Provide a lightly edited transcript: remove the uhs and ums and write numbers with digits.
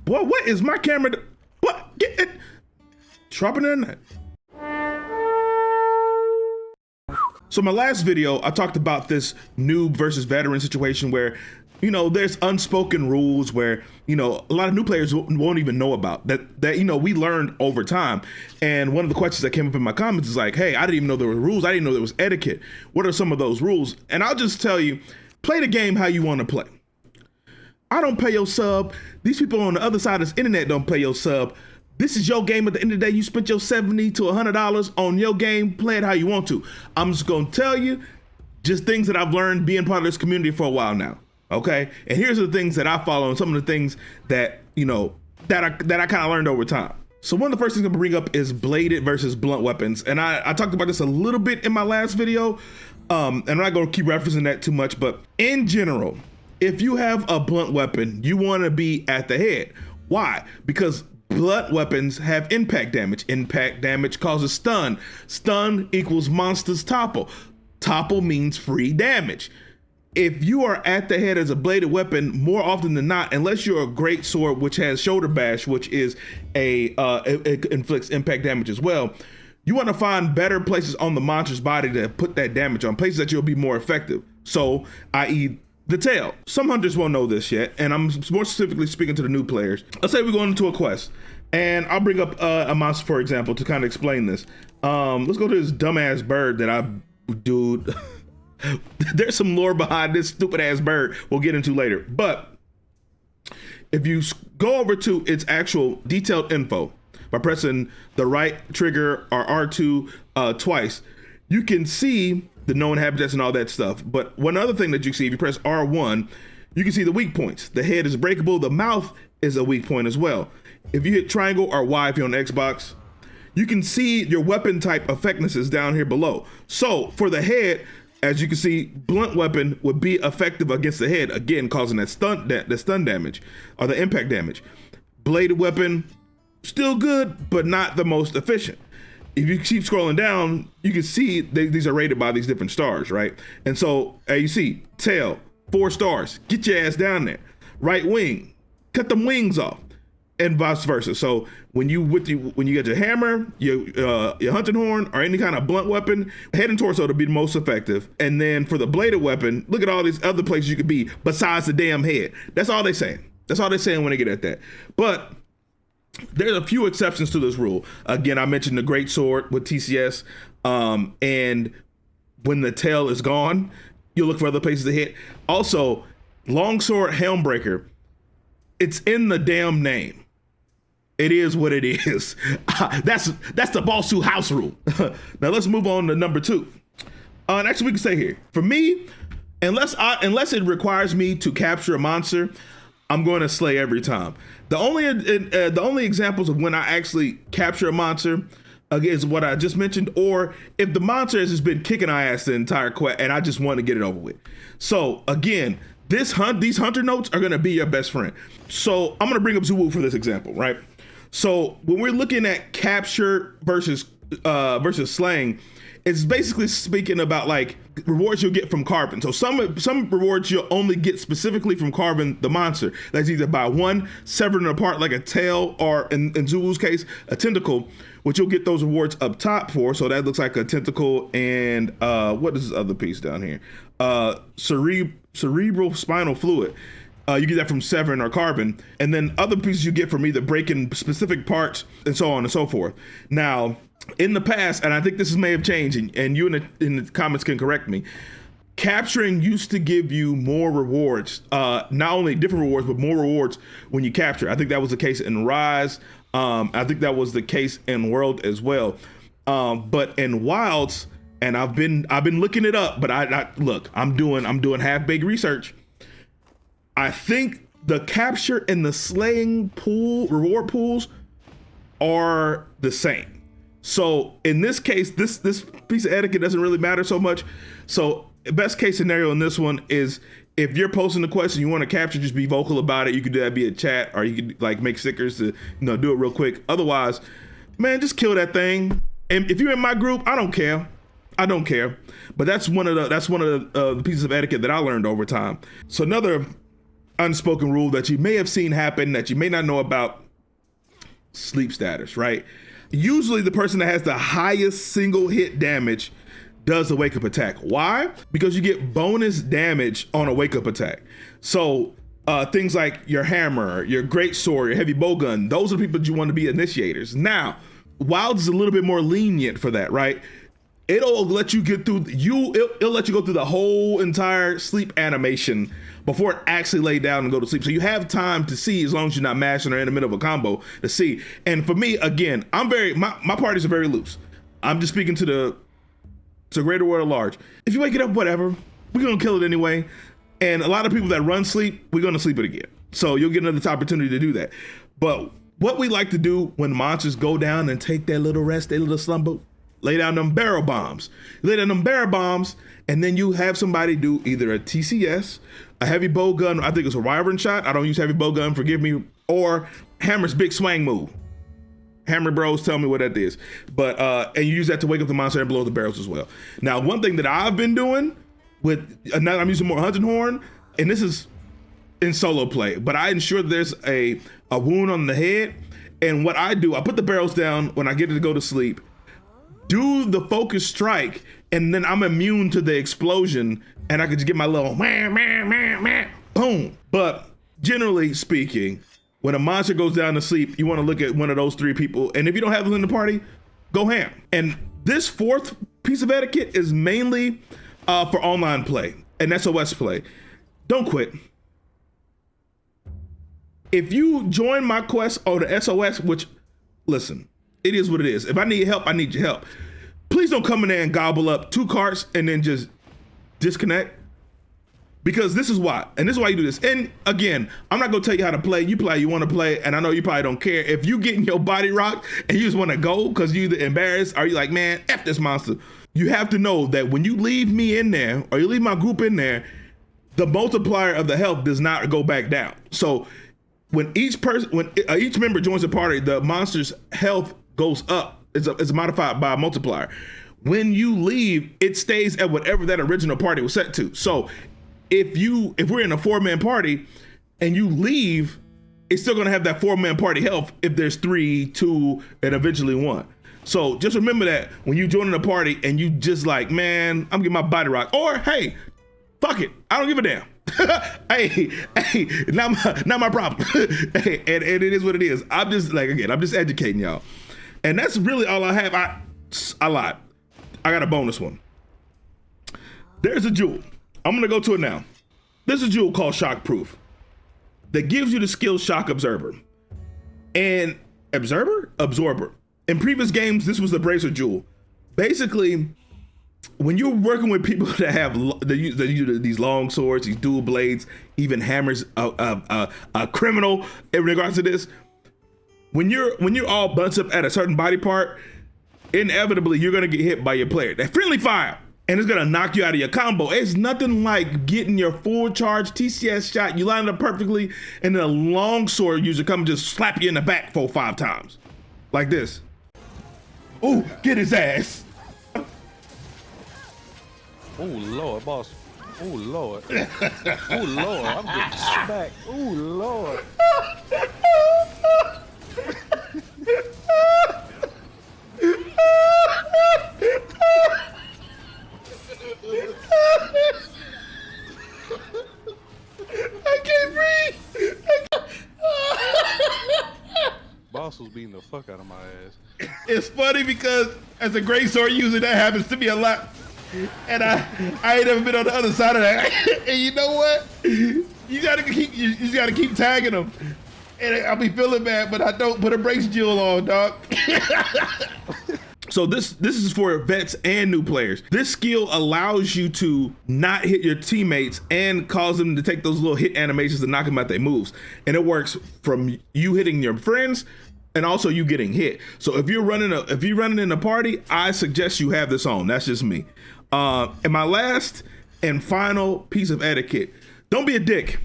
Boy, what is my camera? What? Get it? Dropping in that. So my last video, I talked about this noob versus veteran situation where, you know, there's unspoken rules where, you know, a lot of new players won't even know about that, you know, we learned over time. And one of the questions that came up in my comments is like, hey, I didn't even know there were rules. I didn't know there was etiquette. What are some of those rules? And I'll just tell you, play the game how you want to play. I don't pay your sub. These people on the other side of this internet don't pay your sub. This is your game. At the end of the day, you spent your $70 to $100 on your game. Play it how you want to. I'm just going to tell you just things that I've learned being part of this community for a while now. Okay. And here's the things that I follow and some of the things that, you know, that I kind of learned over time. So one of the first things I'm gonna bring up is bladed versus blunt weapons. And I talked about this a little bit in my last video. And I'm not going to keep referencing that too much, but in general, if you have a blunt weapon, you want to be at the head. Why? Because blunt weapons have impact damage. Impact damage causes stun. Stun equals monsters topple. Topple means free damage. If you are at the head as a bladed weapon, more often than not, unless you're a great sword, which has shoulder bash, which is it inflicts impact damage as well, you want to find better places on the monster's body to put that damage on, places that you'll be more effective. So, i.e., the tail. Some hunters won't know this yet, and I'm more specifically speaking to the new players. Let's say we're going into a quest, and I'll bring up a monster, for example, to kind of explain this. Let's go to this dumbass bird that dude, there's some lore behind this stupid ass bird we'll get into later. But if you go over to its actual detailed info by pressing the right trigger or R2 twice, you can see the known habitats and all that stuff. But one other thing that you see, if you press R1, you can see the weak points. The head is breakable. The mouth is a weak point as well. If you hit triangle or Y if you're on Xbox, you can see your weapon type effectivenesses down here below. So for the head, as you can see, blunt weapon would be effective against the head, again, causing that stun damage or the impact damage. Bladed weapon, still good, but not the most efficient. If you keep scrolling down, you can see these are rated by these different stars, right? And so, as you see, tail, 4 stars, get your ass down there. Right wing, cut them wings off, and vice versa. So when you get your hammer, your hunting horn, or any kind of blunt weapon, head and torso to be the most effective. And then for the bladed weapon, look at all these other places you could be besides the damn head. That's all they saying. That's all they're saying when they get at that. But there's a few exceptions to this rule. Again, I mentioned the great sword with TCS, and when the tail is gone, you'll look for other places to hit. Also, longsword helmbreaker, it's in the damn name. It is what it is. That's the boss who house rule. Now let's move on to number 2. And actually, we can say here, for me, unless it requires me to capture a monster, I'm going to slay every time. The only examples of when I actually capture a monster is what I just mentioned, or if the monster has just been kicking our ass the entire quest and I just want to get it over with. So again, these hunter notes are going to be your best friend. So I'm going to bring up Zulu for this example, right? So when we're looking at capture versus slaying, it's basically speaking about like rewards you'll get from carving. So some rewards you'll only get specifically from carving the monster. That's either by one, severing it apart like a tail, or in Zulu's case, a tentacle, which you'll get those rewards up top for. So that looks like a tentacle and what is this other piece down here? Cerebral spinal fluid. You get that from severing or carving. And then other pieces you get from either breaking specific parts and so on and so forth. Now, in the past, and I think this may have changed, and you in the comments can correct me, capturing used to give you more rewards, not only different rewards, but more rewards when you capture. I think that was the case in Rise. I think that was the case in World as well. But in Wilds, and I've been looking it up, but I'm doing half-baked research. I think the capture and the slaying reward pools are the same. So in this case, this piece of etiquette doesn't really matter so much. So best case scenario in this one is if you're posting the question you want to capture, just be vocal about it. You could do that via chat, or you could like make stickers to do it real quick. Otherwise, man, just kill that thing. And if you're in my group, I don't care. But that's one of the pieces of etiquette that I learned over time. So another unspoken rule that you may have seen happen that you may not know about. Sleep status, right? Usually the person that has the highest single hit damage does the wake up attack. Why? Because you get bonus damage on a wake up attack. So things like your hammer, your great sword, your heavy bowgun, those are the people that you want to be initiators. Now, Wild is a little bit more lenient for that, right? It'll let you get through it'll let you go through the whole entire sleep animation before it actually lay down and go to sleep. So you have time to see, as long as you're not mashing or in the middle of a combo, to see. And for me, again, my parties are very loose. I'm just speaking to the greater world at large. If you wake it up, whatever, we're gonna kill it anyway. And a lot of people that run sleep, we're gonna sleep it again. So you'll get another opportunity to do that. But what we like to do when monsters go down and take their little rest, their little slumber, lay down them barrel bombs. You lay down them barrel bombs, and then you have somebody do either a TCS, a heavy bow gun, I think it's a wyvern shot. I don't use heavy bow gun, forgive me, or Hammer's big swang move. Hammer bros, tell me what that is. But and you use that to wake up the monster and blow the barrels as well. Now, one thing that I've been doing with, now I'm using more hunting horn, and this is in solo play, but I ensure that there's a wound on the head. And what I do, I put the barrels down when I get to go to sleep, do the focus strike, and then I'm immune to the explosion, and I can just get my little boom. But generally speaking, when a monster goes down to sleep, you want to look at one of those three people, and if you don't have them in the party, go ham. And this fourth piece of etiquette is mainly for online play and SOS play. Don't quit. If you join my quest or the SOS, which, listen, it is what it is. If I need help, I need your help. Please don't come in there and gobble up 2 carts and then just disconnect. Because this is why, and this is why you do this. And again, I'm not gonna tell you how to play. You play, you wanna play, and I know you probably don't care. If you get in your body rocked and you just wanna go because you're either embarrassed or you're like, man, F this monster. You have to know that when you leave me in there or you leave my group in there, the multiplier of the health does not go back down. So when each member joins the party, the monster's health goes up. It's modified by a multiplier. When you leave, it stays at whatever that original party was set to. So if we're in a 4-man party and you leave, it's still gonna have that 4-man party health if there's 3, 2, and eventually 1. So just remember that when you join in a party and you just like, man, I'm getting my body rocked, or hey, fuck it, I don't give a damn. hey, not my problem. Hey, and it is what it is. I'm just like, again, I'm just educating y'all. And that's really all I have. I lied. I got a bonus one. There's a jewel. I'm gonna go to it now. There's a jewel called Shockproof that gives you the skill Shock Absorber. And Absorber. In previous games, this was the Bracer jewel. Basically, when you're working with people that have these long swords, these dual blades, even hammers, a criminal in regards to this, when you're all bunched up at a certain body part, inevitably you're gonna get hit by your player. That friendly fire, and it's gonna knock you out of your combo. It's nothing like getting your full charge TCS shot, you line it up perfectly, and then a long sword user come and just slap you in the back 4 or 5 times. Like this. Ooh, get his ass. Oh Lord, boss. Oh Lord. Oh Lord, I'm getting smacked. Oh Lord. I can't breathe. Boss was beating the fuck out of my ass. It's funny because as a great sword user, that happens to me a lot. And I ain't never been on the other side of that. And you know what? You just gotta keep tagging them. And I'll be feeling bad, but I don't put a brace jewel on, dog. So this is for vets and new players. This skill allows you to not hit your teammates and cause them to take those little hit animations and knock them out their moves. And it works from you hitting your friends and also you getting hit. So if you're running in a party, I suggest you have this on. That's just me. And my last and final piece of etiquette: don't be a dick.